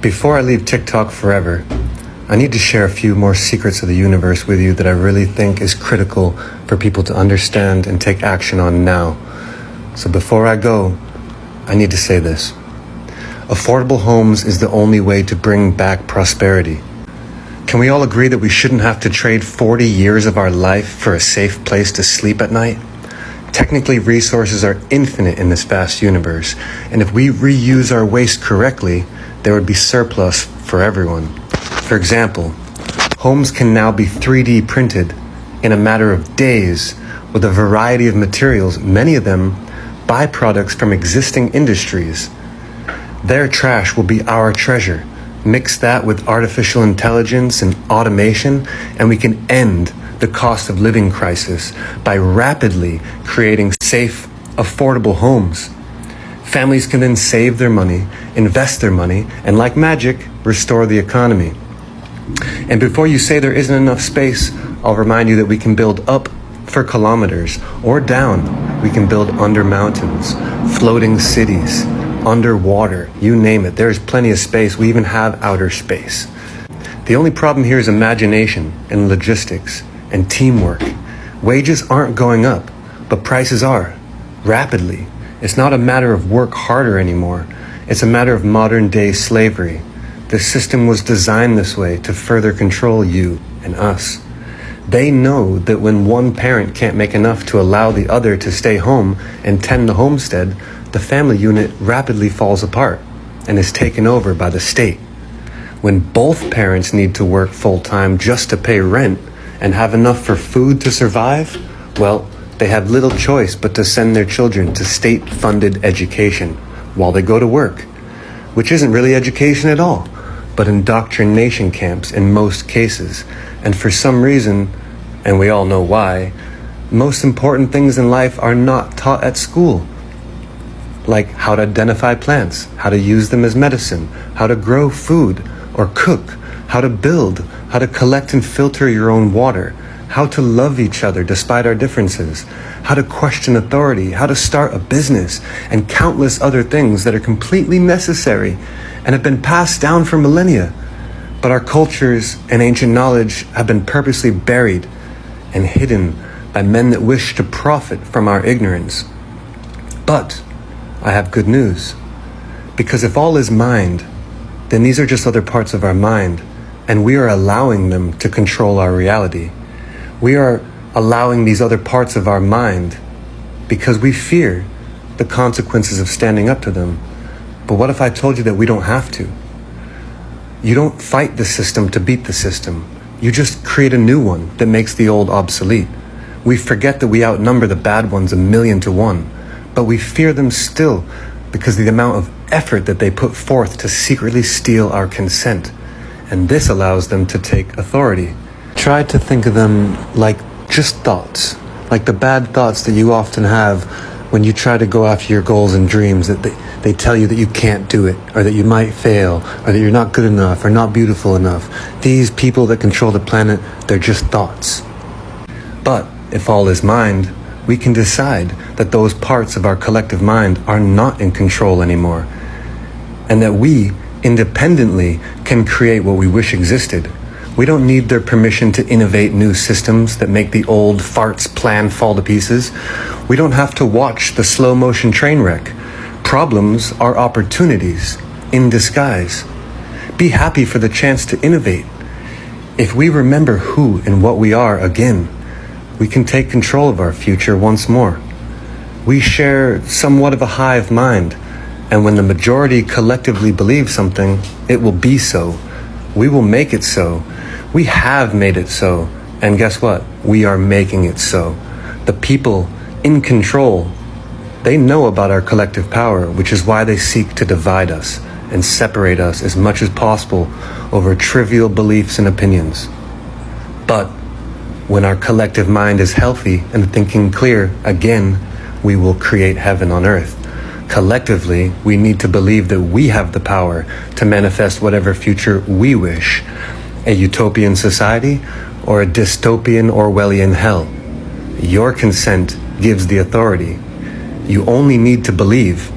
Before I leave TikTok forever, I need to share a few more secrets of the universe with you that I really think is critical for people to understand and take action on now. So before I go, I need to say this. Affordable homes is the only way to bring back prosperity. Can we all agree that we shouldn't have to trade 40 years of our life for a safe place to sleep at night? Technically, resources are infinite in this vast universe, and if we reuse our waste correctly, there would be surplus for everyone. For example, homes can now be 3D printed in a matter of days with a variety of materials, many of them byproducts from existing industries. Their trash will be our treasure. Mix that with artificial intelligence and automation, and we can end the cost of living crisis by rapidly creating safe, affordable homes. Families can then save their money, invest their money, and like magic, restore the economy. And before you say there isn't enough space, I'll remind you that we can build up for kilometers or down. We can build under mountains, floating cities, underwater, you name it. There's plenty of space. We even have outer space. The only problem here is imagination and logistics and teamwork. Wages aren't going up, but prices are, rapidly. It's not a matter of work harder anymore. It's a matter of modern day slavery. The system was designed this way to further control you and us. They know that when one parent can't make enough to allow the other to stay home and tend the homestead, the family unit rapidly falls apart and is taken over by the state. When both parents need to work full-time just to pay rent and have enough for food to survive, well, they have little choice but to send their children to state-funded education while they go to work, which isn't really education at all, but indoctrination camps in most cases. And for some reason, and we all know why, most important things in life are not taught at school. Like how to identify plants, how to use them as medicine, how to grow food or cook, how to build, how to collect and filter your own water, how to love each other despite our differences, how to question authority, how to start a business, and countless other things that are completely necessary and have been passed down for millennia. But our cultures and ancient knowledge have been purposely buried and hidden by men that wish to profit from our ignorance. But I have good news, because if all is mind, then these are just other parts of our mind, and we are allowing them to control our reality. We are allowing these other parts of our mind because we fear the consequences of standing up to them. But what if I told you that we don't have to? You don't fight the system to beat the system. You just create a new one that makes the old obsolete. We forget that we outnumber the bad ones 1,000,000 to 1, but we fear them still because of the amount of effort that they put forth to secretly steal our consent. And this allows them to take authority. Try to think of them like just thoughts, like the bad thoughts that you often have when you try to go after your goals and dreams, that they tell you that you can't do it, or that you might fail, or that you're not good enough, or not beautiful enough. These people that control the planet, they're just thoughts. But if all is mind, we can decide that those parts of our collective mind are not in control anymore, and that we independently can create what we wish existed. We don't need their permission to innovate new systems that make the old farts plan fall to pieces. We don't have to watch the slow motion train wreck. Problems are opportunities in disguise. Be happy for the chance to innovate. If we remember who and what we are again, we can take control of our future once more. We share somewhat of a hive mind, and when the majority collectively believes something, it will be so. We will make it so. We have made it so. And guess what? We are making it so. The people in control, they know about our collective power, which is why they seek to divide us and separate us as much as possible over trivial beliefs and opinions. But when our collective mind is healthy and thinking clear, again, we will create heaven on earth. Collectively, we need to believe that we have the power to manifest whatever future we wish. A utopian society or a dystopian Orwellian hell. Your consent gives the authority. You only need to believe.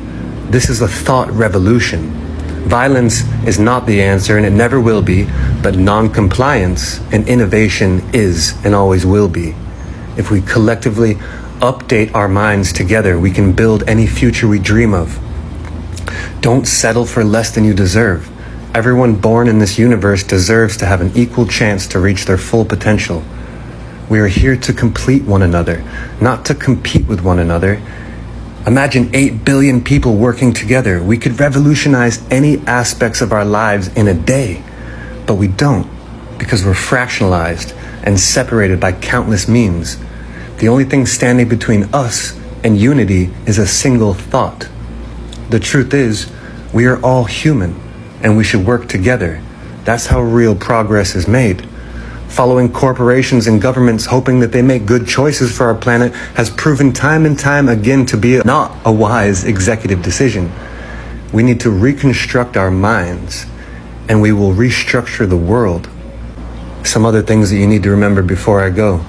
This is a thought revolution. Violence is not the answer, and it never will be, but non-compliance and innovation is and always will be. If we collectively update our minds together, we can build any future we dream of. Don't settle for less than you deserve. Everyone born in this universe deserves to have an equal chance to reach their full potential. We are here to complete one another, not to compete with one another. Imagine 8 billion people working together. We could revolutionize any aspects of our lives in a day, but we don't, because we're fractionalized and separated by countless means. The only thing standing between us and unity is a single thought. The truth is, we are all human, and we should work together. That's how real progress is made. Following corporations and governments hoping that they make good choices for our planet has proven time and time again to be not a wise executive decision. We need to reconstruct our minds, and we will restructure the world. Some other things that you need to remember before I go.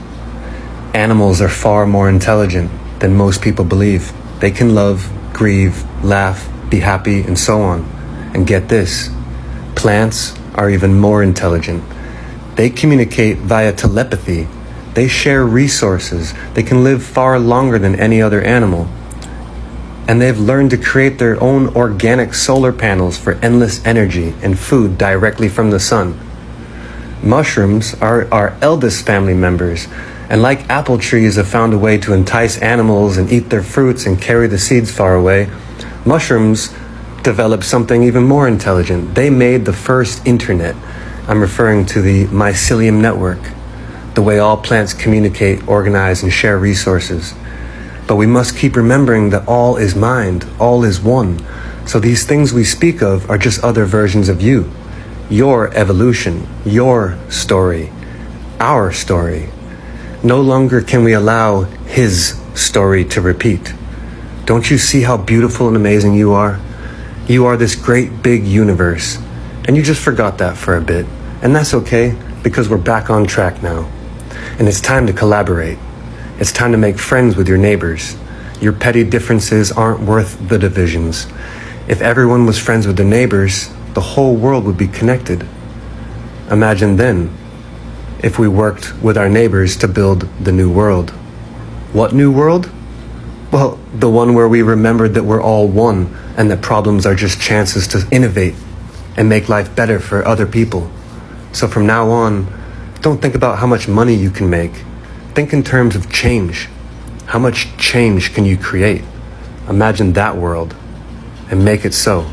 Animals are far more intelligent than most people believe. They can love, grieve, laugh, be happy, and so on. And get this, plants are even more intelligent. They communicate via telepathy. They share resources. They can live far longer than any other animal. And they've learned to create their own organic solar panels for endless energy and food directly from the sun. Mushrooms are our eldest family members, and like apple trees have found a way to entice animals and eat their fruits and carry the seeds far away, mushrooms developed something even more intelligent. They made the first internet. I'm referring to the mycelium network, the way all plants communicate, organize, and share resources. But we must keep remembering that all is mind, all is one. So these things we speak of are just other versions of you. Your evolution, your story, our story. No longer can we allow his story to repeat. Don't you see how beautiful and amazing you are? You are this great big universe. And you just forgot that for a bit. And that's okay, because we're back on track now. And it's time to collaborate. It's time to make friends with your neighbors. Your petty differences aren't worth the divisions. If everyone was friends with their neighbors, the whole world would be connected. Imagine then, if we worked with our neighbors to build the new world. What new world? Well, the one where we remembered that we're all one and that problems are just chances to innovate and make life better for other people. So from now on, don't think about how much money you can make. Think in terms of change. How much change can you create? Imagine that world and make it so.